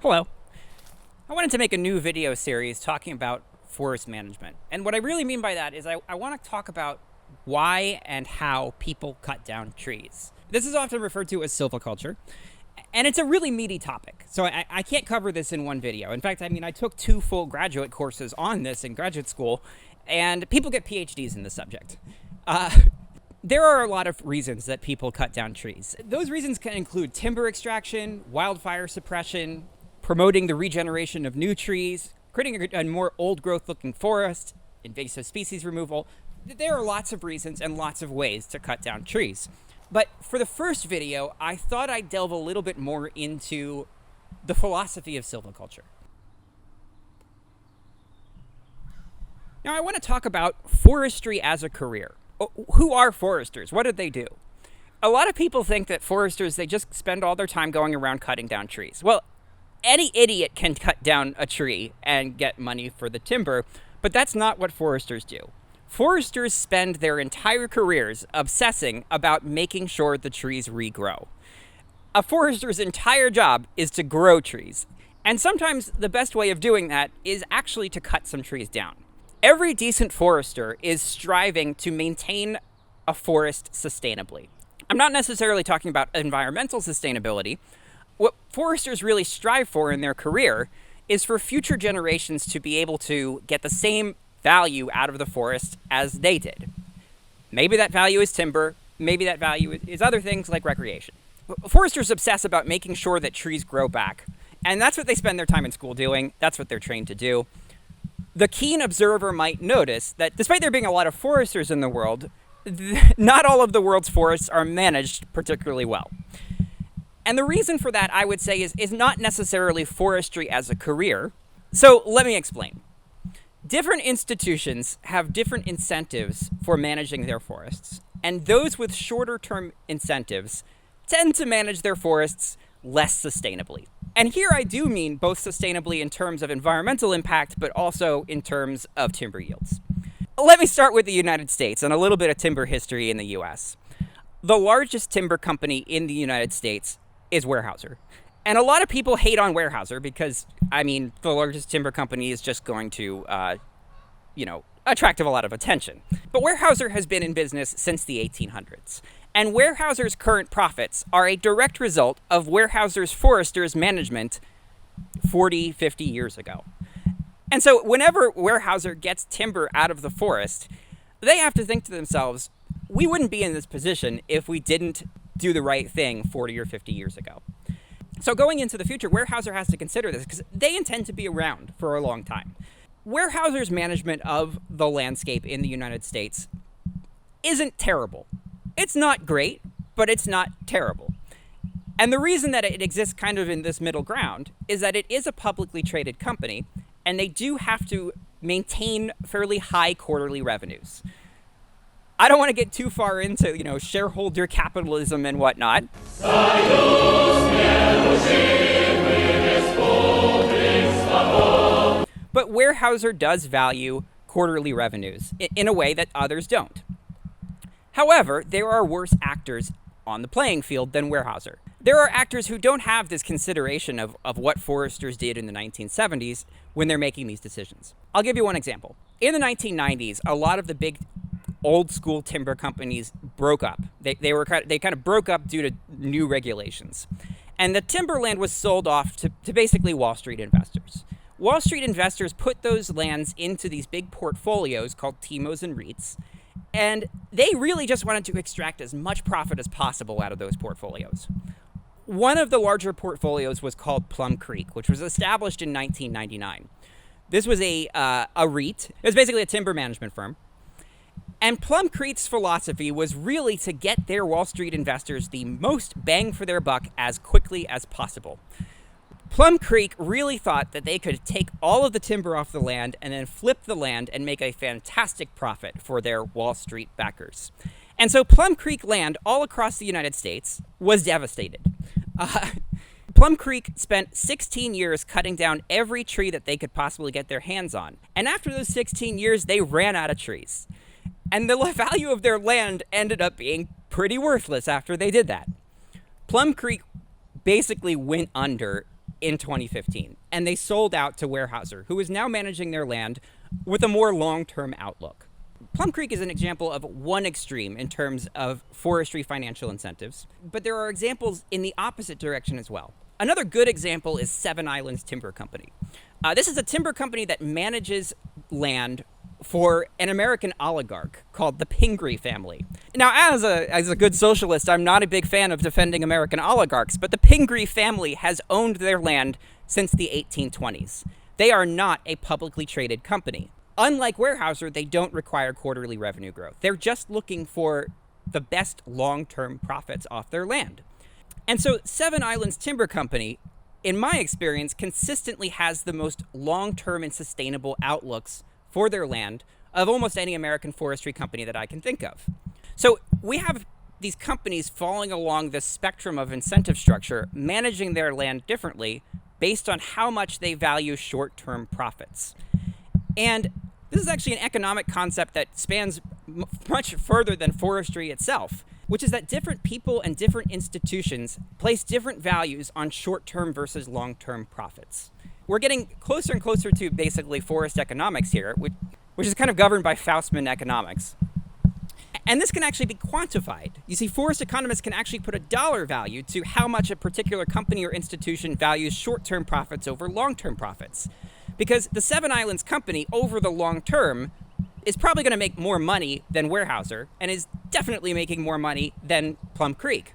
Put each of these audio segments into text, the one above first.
Hello. I wanted to make a new video series talking about forest management. And what I really mean by that is I want to talk about why and how people cut down trees. This is often referred to as silviculture, and it's a really meaty topic. So I can't cover this in one video. In fact, I took 2 full graduate courses on this in graduate school, and people get PhDs in the subject. There are a lot of reasons that people cut down trees. Those reasons can include timber extraction, wildfire suppression, promoting the regeneration of new trees, creating a more old-growth-looking forest, invasive species removal. There are lots of reasons and lots of ways to cut down trees. But for the first video, I thought I'd delve a little bit more into the philosophy of silviculture. Now, I want to talk about forestry as a career. Who are foresters? What did they do? A lot of people think that foresters, they just spend all their time going around cutting down trees. Well, any idiot can cut down a tree and get money for the timber, but that's not what foresters do. Foresters spend their entire careers obsessing about making sure the trees regrow. A forester's entire job is to grow trees, and sometimes the best way of doing that is actually to cut some trees down. Every decent forester is striving to maintain a forest sustainably. I'm not necessarily talking about environmental sustainability. What foresters really strive for in their career is for future generations to be able to get the same value out of the forest as they did. Maybe that value is timber, maybe that value is other things like recreation. Foresters obsess about making sure that trees grow back, and that's what they spend their time in school doing. That's what they're trained to do. The keen observer might notice that despite there being a lot of foresters in the world, not all of the world's forests are managed particularly well. And the reason for that, I would say, is not necessarily forestry as a career. So let me explain. Different institutions have different incentives for managing their forests, and those with shorter-term incentives tend to manage their forests less sustainably. And here I do mean both sustainably in terms of environmental impact, but also in terms of timber yields. Let me start with the United States and a little bit of timber history in the US. The largest timber company in the United States is Weyerhaeuser. And a lot of people hate on Weyerhaeuser because, the largest timber company is just going to, attract a lot of attention. But Weyerhaeuser has been in business since the 1800s. And Weyerhaeuser's current profits are a direct result of Weyerhaeuser's foresters' management 40, 50 years ago. And so whenever Weyerhaeuser gets timber out of the forest, they have to think to themselves, we wouldn't be in this position if we didn't do the right thing 40 or 50 years ago. So going into the future, Weyerhaeuser has to consider this because they intend to be around for a long time. Weyerhaeuser's management of the landscape in the United States isn't terrible. It's not great, but it's not terrible. And the reason that it exists kind of in this middle ground is that it is a publicly traded company, and they do have to maintain fairly high quarterly revenues. I don't want to get too far into, shareholder capitalism and whatnot. But Weyerhaeuser does value quarterly revenues in a way that others don't. However, there are worse actors on the playing field than Weyerhaeuser. There are actors who don't have this consideration of what foresters did in the 1970s when they're making these decisions. I'll give you one example. In the 1990s, a lot of the big old school timber companies broke up. They kind of broke up due to new regulations. And the timberland was sold off to basically Wall Street investors. Wall Street investors put those lands into these big portfolios called TIMOs and REITs, and they really just wanted to extract as much profit as possible out of those portfolios. One of the larger portfolios was called Plum Creek, which was established in 1999. This was a REIT. It was basically a timber management firm. And Plum Creek's philosophy was really to get their Wall Street investors the most bang for their buck as quickly as possible. Plum Creek really thought that they could take all of the timber off the land and then flip the land and make a fantastic profit for their Wall Street backers. And so Plum Creek land all across the United States was devastated. Plum Creek spent 16 years cutting down every tree that they could possibly get their hands on. And after those 16 years, they ran out of trees. And the value of their land ended up being pretty worthless after they did that. Plum Creek basically went under in 2015, and they sold out to Weyerhaeuser, who is now managing their land with a more long-term outlook. Plum Creek is an example of one extreme in terms of forestry financial incentives, but there are examples in the opposite direction as well. Another good example is Seven Islands Timber Company. This is a timber company that manages land for an American oligarch called the Pingree family. Now, as a good socialist, I'm not a big fan of defending American oligarchs, but the Pingree family has owned their land since the 1820s. They are not a publicly traded company. Unlike Weyerhaeuser, they don't require quarterly revenue growth. They're just looking for the best long-term profits off their land. And so Seven Islands Timber Company, in my experience, consistently has the most long-term and sustainable outlooks for their land of almost any American forestry company that I can think of. So we have these companies falling along the spectrum of incentive structure, managing their land differently based on how much they value short-term profits. And this is actually an economic concept that spans much further than forestry itself, which is that different people and different institutions place different values on short-term versus long-term profits. We're getting closer and closer to basically forest economics here, which is kind of governed by Faustman economics. And this can actually be quantified. You see, forest economists can actually put a dollar value to how much a particular company or institution values short-term profits over long-term profits. Because the Seven Islands company, over the long term, is probably going to make more money than Weyerhaeuser, and is definitely making more money than Plum Creek.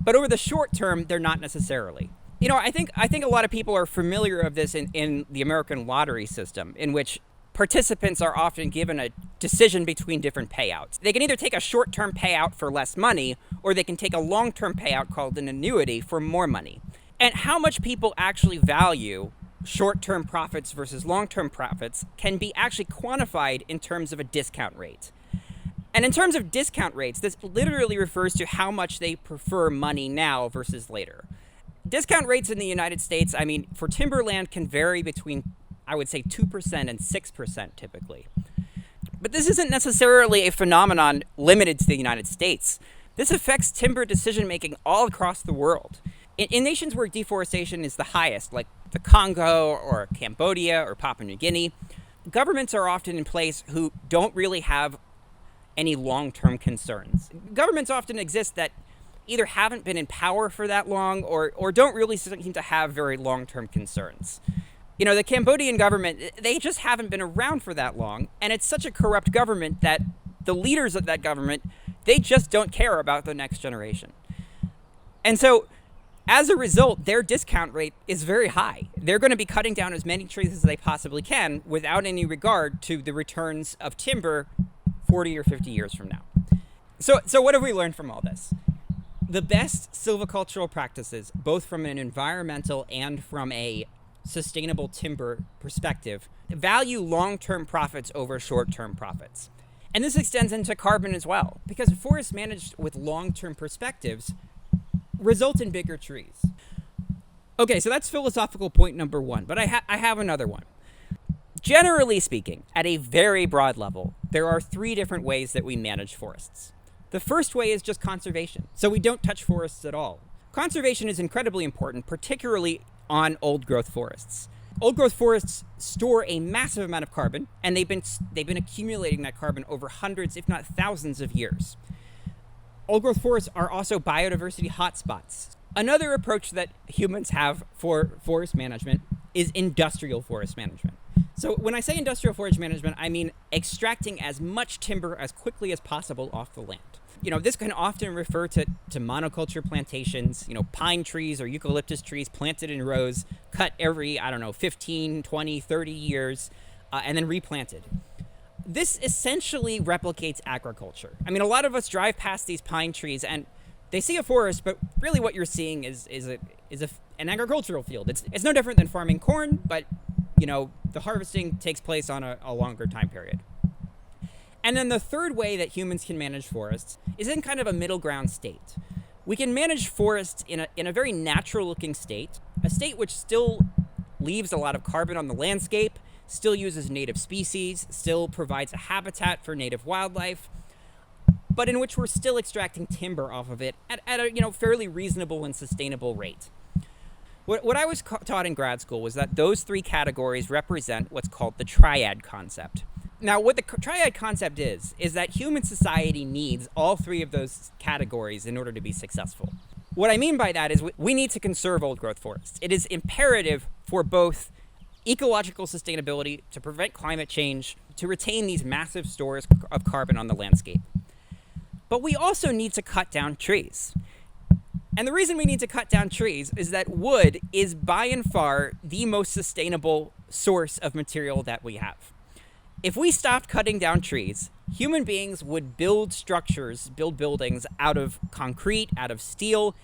But over the short term, they're not necessarily. You know, I think a lot of people are familiar of this in the American lottery system, in which participants are often given a decision between different payouts. They can either take a short-term payout for less money, or they can take a long-term payout called an annuity for more money. And how much people actually value short-term profits versus long-term profits can be actually quantified in terms of a discount rate. And in terms of discount rates, this literally refers to how much they prefer money now versus later. Discount rates in the United States, I mean, for timberland can vary between, I would say, 2% and 6% typically. But this isn't necessarily a phenomenon limited to the United States. This affects timber decision-making all across the world. In nations where deforestation is the highest, like the Congo or Cambodia or Papua New Guinea, governments are often in place who don't really have any long-term concerns. Governments often exist that either haven't been in power for that long or don't really seem to have very long-term concerns. You know, the Cambodian government, they just haven't been around for that long, and it's such a corrupt government that the leaders of that government, they just don't care about the next generation. And so, as a result, their discount rate is very high. They're going to be cutting down as many trees as they possibly can without any regard to the returns of timber 40 or 50 years from now. So what have we learned from all this? The best silvicultural practices, both from an environmental and from a sustainable timber perspective, value long-term profits over short-term profits. And this extends into carbon as well, because forests managed with long-term perspectives result in bigger trees. Okay, so that's philosophical point number one, but I have another one. Generally speaking, at a very broad level, there are three different ways that we manage forests. The first way is just conservation, so we don't touch forests at all. Conservation is incredibly important, particularly on old-growth forests. Old-growth forests store a massive amount of carbon, and they've been accumulating that carbon over hundreds, if not thousands of years. Old-growth forests are also biodiversity hotspots. Another approach that humans have for forest management is industrial forest management. So when I say industrial forest management, I mean extracting as much timber as quickly as possible off the land. You know, this can often refer to monoculture plantations, you know, pine trees or eucalyptus trees planted in rows, cut every, 15, 20, 30 years, and then replanted. This essentially replicates agriculture. I mean, a lot of us drive past these pine trees and they see a forest, but really what you're seeing is an agricultural field. It's no different than farming corn, but, you know, the harvesting takes place on a longer time period. And then the third way that humans can manage forests is in kind of a middle ground state. We can manage forests in a very natural looking state, a state which still leaves a lot of carbon on the landscape, still uses native species, still provides a habitat for native wildlife, but in which we're still extracting timber off of it at a fairly reasonable and sustainable rate. What I was taught in grad school was that those three categories represent what's called the Triad Concept. Now, what the Triad Concept is that human society needs all three of those categories in order to be successful. What I mean by that is we need to conserve old growth forests. It is imperative for both ecological sustainability, to prevent climate change, to retain these massive stores of carbon on the landscape. But we also need to cut down trees. And the reason we need to cut down trees is that wood is by and far the most sustainable source of material that we have. If we stopped cutting down trees, human beings would build buildings out of concrete, out of steel,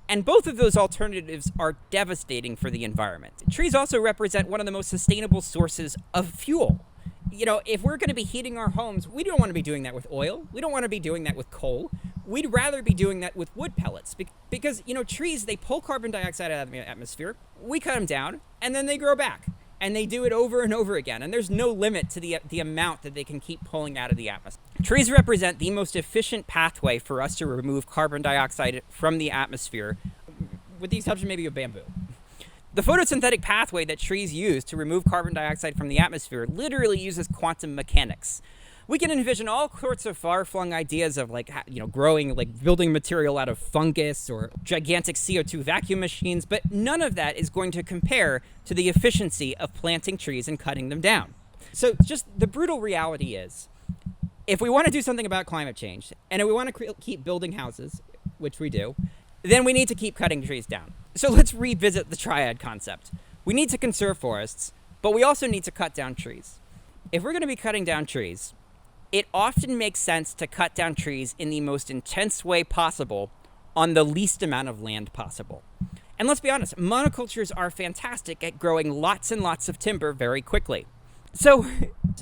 and both of those alternatives are devastating for the environment. Trees also represent one of the most sustainable sources of fuel. You know, if we're going to be heating our homes, we don't want to be doing that with oil. We don't want to be doing that with coal. We'd rather be doing that with wood pellets because, you know, trees, they pull carbon dioxide out of the atmosphere. We cut them down and then they grow back. And they do it over and over again. And there's no limit to the amount that they can keep pulling out of the atmosphere. Trees represent the most efficient pathway for us to remove carbon dioxide from the atmosphere, with the exception maybe of bamboo. The photosynthetic pathway that trees use to remove carbon dioxide from the atmosphere literally uses quantum mechanics. We can envision all sorts of far-flung ideas of growing, building material out of fungus or gigantic CO2 vacuum machines, but none of that is going to compare to the efficiency of planting trees and cutting them down. So just the brutal reality is, if we want to do something about climate change, and if we want to keep building houses, which we do, then we need to keep cutting trees down. So let's revisit the Triad Concept. We need to conserve forests, but we also need to cut down trees. If we're going to be cutting down trees, it often makes sense to cut down trees in the most intense way possible on the least amount of land possible. And let's be honest, monocultures are fantastic at growing lots and lots of timber very quickly. So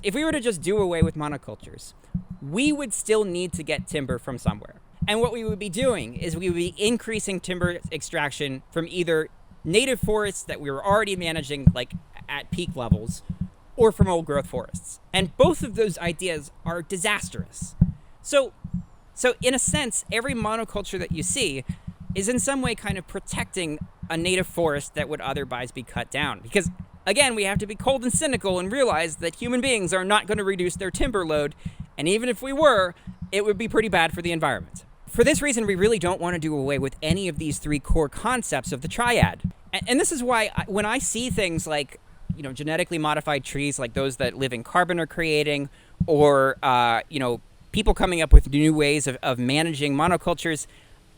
if we were to just do away with monocultures, we would still need to get timber from somewhere. And what we would be doing is we would be increasing timber extraction from either native forests that we were already managing at peak levels, or from old growth forests. And both of those ideas are disastrous. So in a sense, every monoculture that you see is in some way kind of protecting a native forest that would otherwise be cut down. Because again, we have to be cold and cynical and realize that human beings are not going to reduce their timber load. And even if we were, it would be pretty bad for the environment. For this reason, we really don't want to do away with any of these three core concepts of the triad. And this is why when I see things like genetically modified trees like those that living carbon are creating, or, people coming up with new ways of managing monocultures,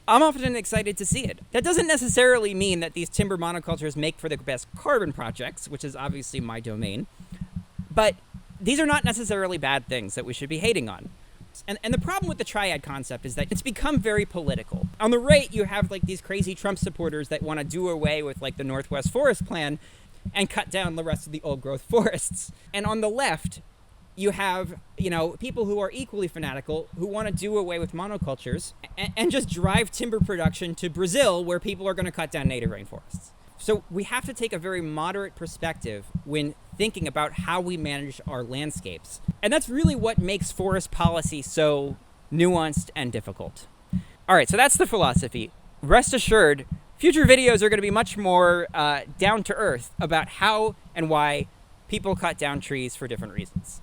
I'm often excited to see it. That doesn't necessarily mean that these timber monocultures make for the best carbon projects, which is obviously my domain, but these are not necessarily bad things that we should be hating on. And the problem with the Triad Concept is that it's become very political. On the right, you have these crazy Trump supporters that want to do away with the Northwest Forest Plan and cut down the rest of the old growth forests. And on the left, you have, people who are equally fanatical who want to do away with monocultures and just drive timber production to Brazil, where people are going to cut down native rainforests. So we have to take a very moderate perspective when thinking about how we manage our landscapes. And that's really what makes forest policy so nuanced and difficult. All right, so that's the philosophy. Rest assured, future videos are going to be much more down to earth about how and why people cut down trees for different reasons.